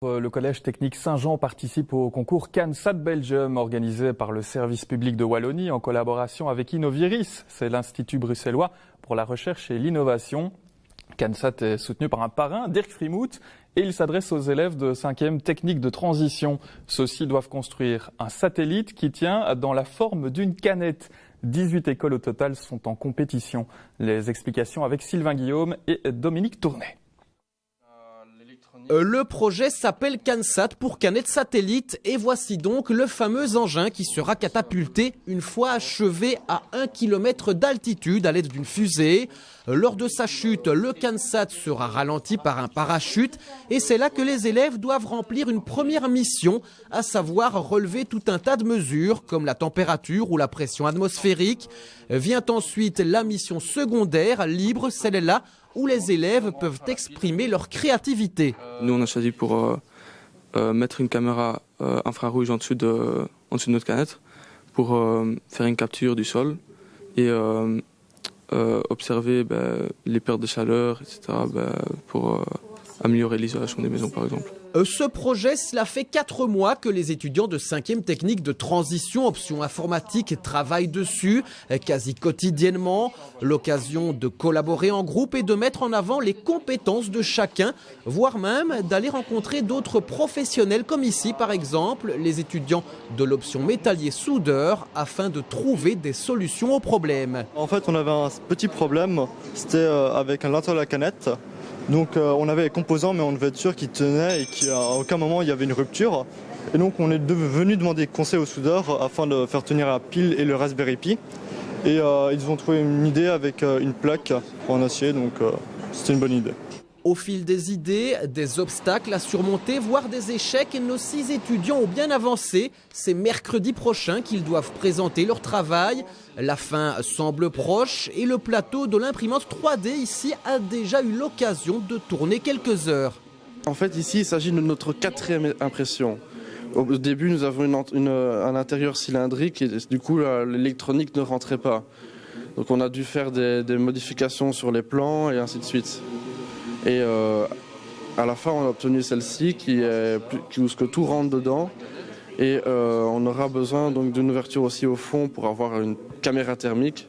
Le collège technique Saint-Jean participe au concours CANSAT Belgium organisé par le service public de Wallonie en collaboration avec Innoviris. C'est l'Institut bruxellois pour la recherche et l'innovation. CANSAT est soutenu par un parrain, Dirk Frimout, et il s'adresse aux élèves de 5e technique de transition. Ceux-ci doivent construire un satellite qui tient dans la forme d'une canette. 18 écoles au total sont en compétition. Les explications avec Sylvain Guillaume et Dominique Tournet. Le projet s'appelle CANSAT pour canette satellite et voici donc le fameux engin qui sera catapulté une fois achevé à 1 km d'altitude à l'aide d'une fusée. Lors de sa chute, le CANSAT sera ralenti par un parachute et c'est là que les élèves doivent remplir une première mission, à savoir relever tout un tas de mesures comme la température ou la pression atmosphérique. Vient ensuite la mission secondaire, libre, celle-là où les élèves peuvent exprimer leur créativité. Nous, on a choisi pour mettre une caméra infrarouge en dessous de notre canette pour faire une capture du sol et observer les pertes de chaleur, etc. Pour améliorer l'isolation des maisons, par exemple. Ce projet, cela fait 4 mois que les étudiants de 5e technique de transition option informatique travaillent dessus, quasi quotidiennement. L'occasion de collaborer en groupe et de mettre en avant les compétences de chacun, voire même d'aller rencontrer d'autres professionnels comme ici par exemple, les étudiants de l'option métallier soudeur afin de trouver des solutions aux problèmes. En fait, on avait un petit problème, c'était avec l'intérieur de la canette. Donc on avait les composants mais on devait être sûr qu'ils tenaient et qu'à aucun moment il y avait une rupture. Et donc on est venu demander conseil aux soudeurs afin de faire tenir la pile et le Raspberry Pi. Et ils ont trouvé une idée avec une plaque en acier, donc c'était une bonne idée. Au fil des idées, des obstacles à surmonter, voire des échecs, nos 6 étudiants ont bien avancé. C'est mercredi prochain qu'ils doivent présenter leur travail. La fin semble proche et le plateau de l'imprimante 3D ici a déjà eu l'occasion de tourner quelques heures. En fait, ici, il s'agit de notre 4e impression. Au début, nous avons un intérieur cylindrique et du coup, l'électronique ne rentrait pas. Donc on a dû faire des modifications sur les plans et ainsi de suite. Et à la fin, on a obtenu celle-ci où tout rentre dedans. Et on aura besoin donc d'une ouverture aussi au fond pour avoir une caméra thermique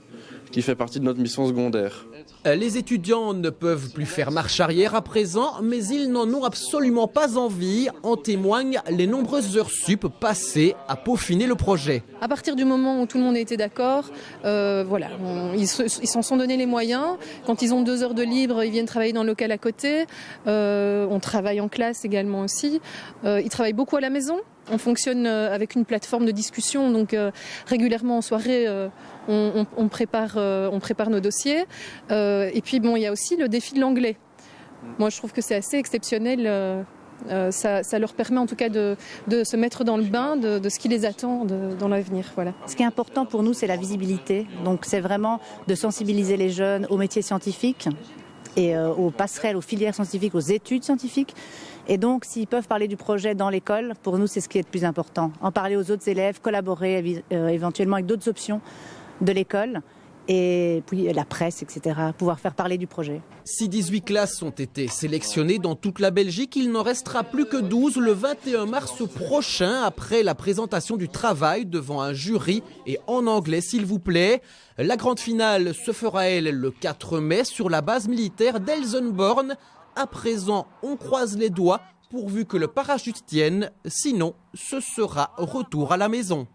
qui fait partie de notre mission secondaire. Les étudiants ne peuvent plus faire marche arrière à présent, mais ils n'en ont absolument pas envie. En témoignent les nombreuses heures sup passées à peaufiner le projet. À partir du moment où tout le monde était d'accord, voilà, ils s'en sont donné les moyens. Quand ils ont 2 heures de libre, ils viennent travailler dans le local à côté. On travaille en classe également aussi. Ils travaillent beaucoup à la maison. On fonctionne avec une plateforme de discussion, donc régulièrement en soirée, on prépare nos dossiers. Et puis bon, il y a aussi le défi de l'anglais. Moi, je trouve que c'est assez exceptionnel. Ça leur permet en tout cas de se mettre dans le bain de ce qui les attend dans l'avenir. Voilà. Ce qui est important pour nous, c'est la visibilité. Donc c'est vraiment de sensibiliser les jeunes aux métiers scientifiques et aux passerelles, aux filières scientifiques, aux études scientifiques. Et donc, s'ils peuvent parler du projet dans l'école, pour nous, c'est ce qui est le plus important. En parler aux autres élèves, collaborer éventuellement avec d'autres options de l'école, et puis la presse, etc., pouvoir faire parler du projet. Si 18 classes ont été sélectionnées dans toute la Belgique, il n'en restera plus que 12 le 21 mars prochain, après la présentation du travail devant un jury, et en anglais, s'il vous plaît. La grande finale se fera, elle, le 4 mai sur la base militaire d'Elsenborn. À présent, on croise les doigts pourvu que le parachute tienne, sinon ce sera retour à la maison.